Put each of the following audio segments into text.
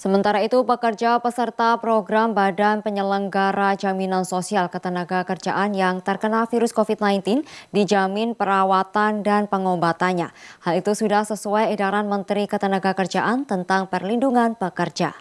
Sementara itu, pekerja peserta program Badan Penyelenggara Jaminan Sosial Ketenagakerjaan yang terkena virus COVID-19 dijamin perawatan dan pengobatannya. Hal itu sudah sesuai edaran Menteri Ketenagakerjaan tentang perlindungan pekerja.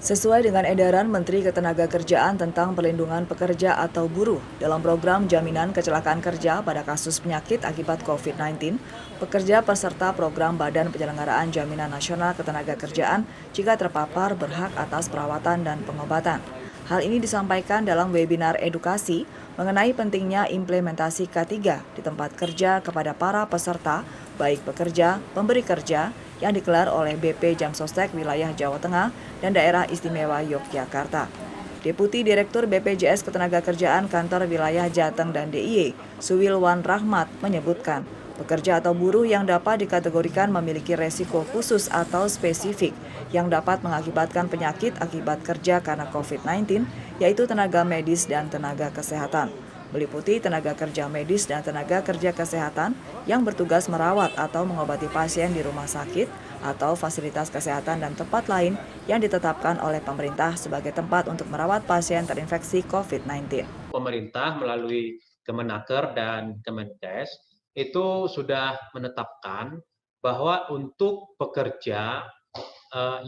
Sesuai dengan edaran Menteri Ketenagakerjaan tentang perlindungan pekerja atau buruh dalam program jaminan kecelakaan kerja pada kasus penyakit akibat COVID-19, pekerja peserta program Badan Penyelenggaraan Jaminan Nasional Ketenagakerjaan jika terpapar berhak atas perawatan dan pengobatan. Hal ini disampaikan dalam webinar edukasi mengenai pentingnya implementasi K3 di tempat kerja kepada para peserta, baik pekerja, pemberi kerja, yang digelar oleh BP Jamsostek Wilayah Jawa Tengah dan Daerah Istimewa Yogyakarta. Deputi Direktur BPJS Ketenagakerjaan Kantor Wilayah Jateng dan DIY, Suwilwan Rahmat, menyebutkan pekerja atau buruh yang dapat dikategorikan memiliki resiko khusus atau spesifik yang dapat mengakibatkan penyakit akibat kerja karena COVID-19, yaitu tenaga medis dan tenaga kesehatan. Meliputi tenaga kerja medis dan tenaga kerja kesehatan yang bertugas merawat atau mengobati pasien di rumah sakit atau fasilitas kesehatan dan tempat lain yang ditetapkan oleh pemerintah sebagai tempat untuk merawat pasien terinfeksi COVID-19. Pemerintah melalui Kemenaker dan Kemenkes itu sudah menetapkan bahwa untuk pekerja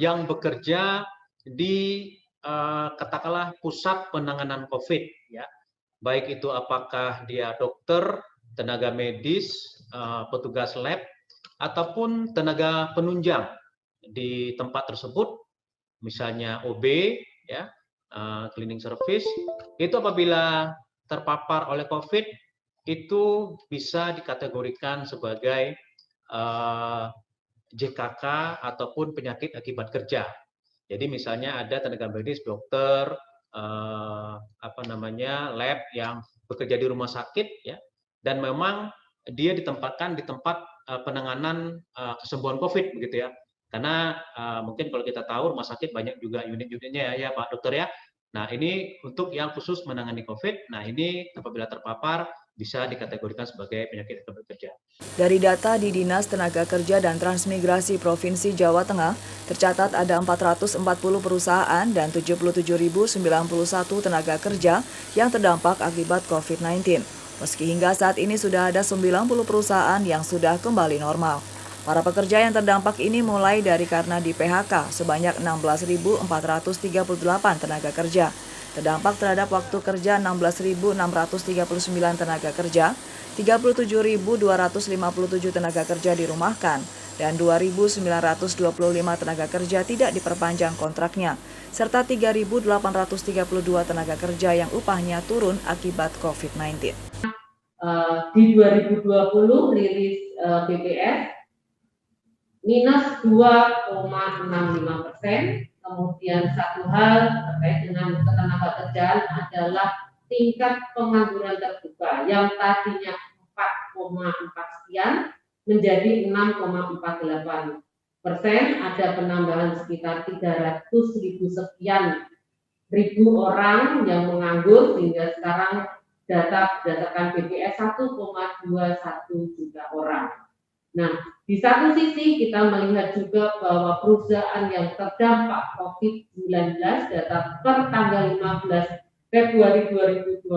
yang bekerja di katakanlah pusat penanganan COVID, ya, baik itu apakah dia dokter, tenaga medis, petugas lab, ataupun tenaga penunjang di tempat tersebut, misalnya OB, ya, cleaning service, itu apabila terpapar oleh COVID, itu bisa dikategorikan sebagai JKK ataupun penyakit akibat kerja. Jadi misalnya ada tenaga medis, dokter, lab yang bekerja di rumah sakit, ya, dan memang dia ditempatkan di tempat penanganan kesembuhan COVID, begitu ya. Karena mungkin kalau kita tahu rumah sakit banyak juga unit-unitnya ya Pak Dokter ya. Nah ini untuk yang khusus menangani COVID. Nah ini apabila terpapar bisa dikategorikan sebagai penyakit akibat kerja. Dari data di Dinas Tenaga Kerja dan Transmigrasi Provinsi Jawa Tengah, tercatat ada 440 perusahaan dan 77.091 tenaga kerja yang terdampak akibat COVID-19. Meski hingga saat ini sudah ada 90 perusahaan yang sudah kembali normal. Para pekerja yang terdampak ini mulai dari karena di PHK sebanyak 16.438 tenaga kerja. Terdampak terhadap waktu kerja 16.639 tenaga kerja, 37.257 tenaga kerja dirumahkan, dan 2.925 tenaga kerja tidak diperpanjang kontraknya, serta 3.832 tenaga kerja yang upahnya turun akibat COVID-19. Di 2020 rilis BPS minus 2,65%. Kemudian satu hal terkait dengan ketenagakerjaan adalah tingkat pengangguran terbuka yang tadinya 4,4 sekian menjadi 6,48%. Ada penambahan sekitar 300.000 sekian ribu orang yang menganggur sehingga sekarang data berdasarkan BPS 1,21 juta orang. Nah, di satu sisi kita melihat juga bahwa perusahaan yang terdampak COVID-19 data per tanggal 15 Februari 2020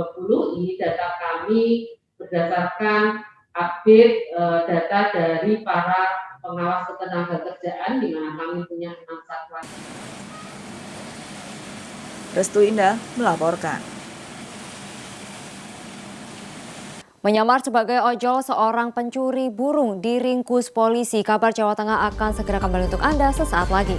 ini data kami berdasarkan update data dari para pengawas ketenagakerjaan di mana kami punya 6 satuan. Restu Indah melaporkan. Menyamar sebagai ojol, seorang pencuri burung diringkus polisi. Kabar Jawa Tengah akan segera kembali untuk Anda sesaat lagi.